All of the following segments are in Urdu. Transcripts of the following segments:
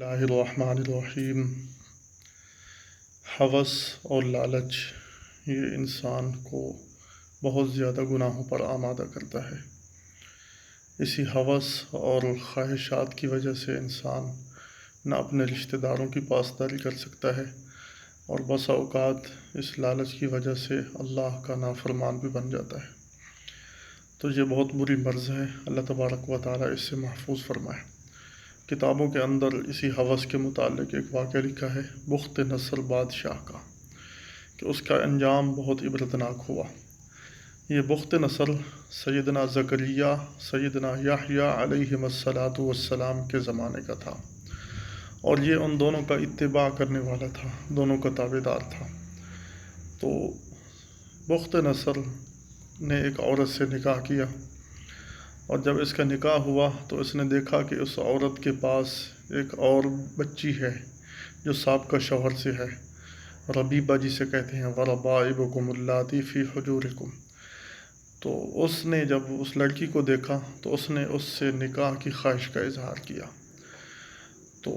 اللہ الرحمن الرحیم۔ ہوس اور لالچ یہ انسان کو بہت زیادہ گناہوں پر آمادہ کرتا ہے۔ اسی ہوس اور خواہشات کی وجہ سے انسان نہ اپنے رشتہ داروں کی پاسداری کر سکتا ہے اور بسا اوقات اس لالچ کی وجہ سے اللہ کا نافرمان بھی بن جاتا ہے۔ تو یہ بہت بری مرض ہے، اللہ تبارک و تعالیٰ اس سے محفوظ فرمائے۔ کتابوں کے اندر اسی ہوس کے متعلق ایک واقعہ لکھا ہے بخت نصر بادشاہ کا، کہ اس کا انجام بہت عبرتناک ہوا۔ یہ بخت نصر سیدنا زکریا، سیدنا یحییٰ علیہم السلام کے زمانے کا تھا، اور یہ ان دونوں کا اتباع کرنے والا تھا، دونوں کا تابعدار تھا۔ تو بخت نصر نے ایک عورت سے نکاح کیا، اور جب اس کا نکاح ہوا تو اس نے دیکھا کہ اس عورت کے پاس ایک اور بچی ہے جو سابقہ شوہر سے ہے، ربیبہ جسے کہتے ہیں، وَرَبَائِبُكُمُ اللَّاتِي فِي حُجُورِكُمْ۔ تو اس نے جب اس لڑکی کو دیکھا تو اس نے اس سے نکاح کی خواہش کا اظہار کیا۔ تو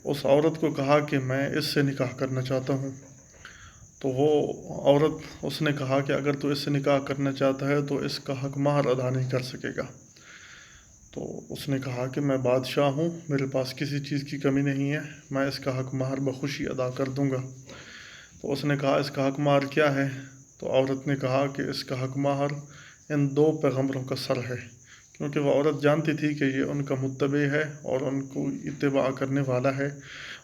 اس عورت کو کہا کہ میں اس سے نکاح کرنا چاہتا ہوں۔ تو وہ عورت اس نے کہا کہ اگر تو اس سے نکاح کرنا چاہتا ہے تو اس کا حق مہر ادا نہیں کر سکے گا۔ تو اس نے کہا کہ میں بادشاہ ہوں، میرے پاس کسی چیز کی کمی نہیں ہے، میں اس کا حق مہر بخوشی ادا کر دوں گا۔ تو اس نے کہا اس کا حق مہر کیا ہے؟ تو عورت نے کہا کہ اس کا حق مہر ان 2 پیغمبروں کا سر ہے، کیونکہ وہ عورت جانتی تھی کہ یہ ان کا متبع ہے اور ان کو اتباع کرنے والا ہے،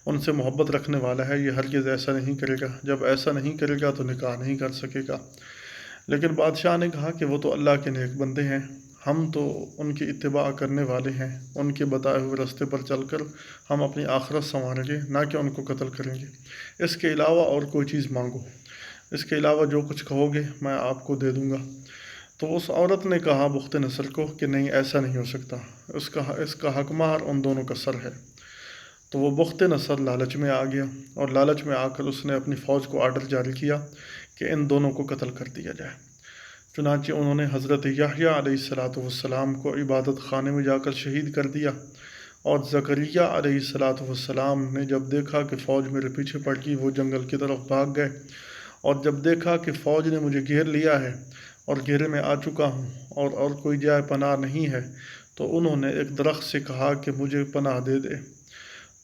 ان سے محبت رکھنے والا ہے، یہ ہرگز ایسا نہیں کرے گا۔ جب ایسا نہیں کرے گا تو نکاح نہیں کر سکے گا۔ لیکن بادشاہ نے کہا کہ وہ تو اللہ کے نیک بندے ہیں، ہم تو ان کی اتباع کرنے والے ہیں، ان کے بتائے ہوئے راستے پر چل کر ہم اپنی آخرت سنواریں گے، نہ کہ ان کو قتل کریں گے۔ اس کے علاوہ اور کوئی چیز مانگو، اس کے علاوہ جو کچھ کہو گے میں آپ کو دے دوں گا۔ تو اس عورت نے کہا بخت نصر کو کہ نہیں، ایسا نہیں ہو سکتا، اس کا حق مہر ان دونوں کا سر ہے۔ تو وہ بخت نصر لالچ میں آ گیا، اور لالچ میں آ کر اس نے اپنی فوج کو آرڈر جاری کیا کہ ان دونوں کو قتل کر دیا جائے۔ چنانچہ انہوں نے حضرت یحییٰ علیہ السلام کو عبادت خانے میں جا کر شہید کر دیا، اور زکریا علیہ السلام نے جب دیکھا کہ فوج میرے پیچھے پڑ گئی، وہ جنگل کی طرف بھاگ گئے، اور جب دیکھا کہ فوج نے مجھے گھیر لیا ہے اور گھیرے میں آ چکا ہوں اور کوئی جائے پناہ نہیں ہے، تو انہوں نے ایک درخت سے کہا کہ مجھے پناہ دے دے۔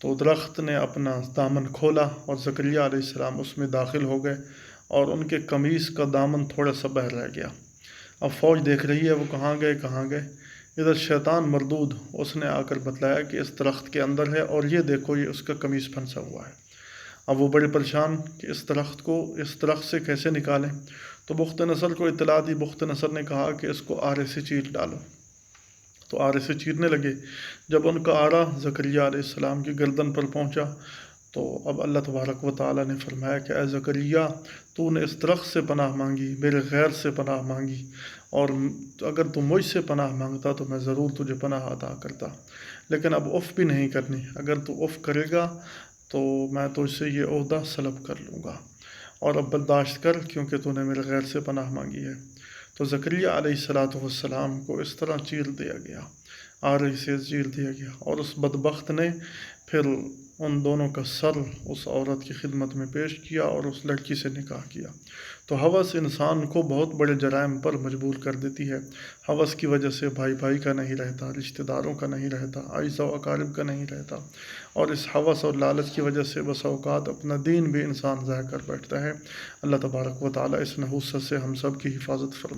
تو درخت نے اپنا دامن کھولا اور زکریا علیہ السلام اس میں داخل ہو گئے، اور ان کے قمیص کا دامن تھوڑا سا باہر رہ گیا۔ اب فوج دیکھ رہی ہے وہ کہاں گئے۔ ادھر شیطان مردود اس نے آ کر بتلایا کہ اس درخت کے اندر ہے، اور یہ دیکھو یہ اس کا قمیص پھنسا ہوا ہے۔ اب وہ بڑے پریشان کہ اس درخت سے کیسے نکالیں۔ تو بخت نصر کو اطلاع دی، بخت نصر نے کہا کہ اس کو آرے سے چیر ڈالو۔ تو آرے سے چیرنے لگے، جب ان کا آرا زکریا علیہ السلام کی گردن پر پہنچا تو اب اللہ تبارک و تعالیٰ نے فرمایا کہ اے زکریا، تو نے اس درخت سے پناہ مانگی، میرے غیر سے پناہ مانگی، اور اگر تو مجھ سے پناہ مانگتا تو میں ضرور تجھے پناہ عطا کرتا، لیکن اب اف بھی نہیں کرنی، اگر تو اف کرے گا تو میں تجھ سے یہ عہدہ سلب کر لوں گا، اور اب برداشت کر کیونکہ تو نے میرے غیر سے پناہ مانگی ہے۔ تو زکریا علیہ السلام کو اس طرح چیر دیا گیا، آرے سے چیر دیا گیا، اور اس بدبخت نے پھر ان دونوں کا سر اس عورت کی خدمت میں پیش کیا اور اس لڑکی سے نکاح کیا۔ تو ہوس انسان کو بہت بڑے جرائم پر مجبور کر دیتی ہے۔ ہوس کی وجہ سے بھائی کا نہیں رہتا، رشتہ داروں کا نہیں رہتا، اعزاء و اقارب کا نہیں رہتا، اور اس ہوس اور لالچ کی وجہ سے بس اوقات اپنا دین بھی انسان ضائع کر بیٹھتا ہے۔ اللہ تبارک و تعالیٰ اس نحوست سے ہم سب کی حفاظت فرمائے۔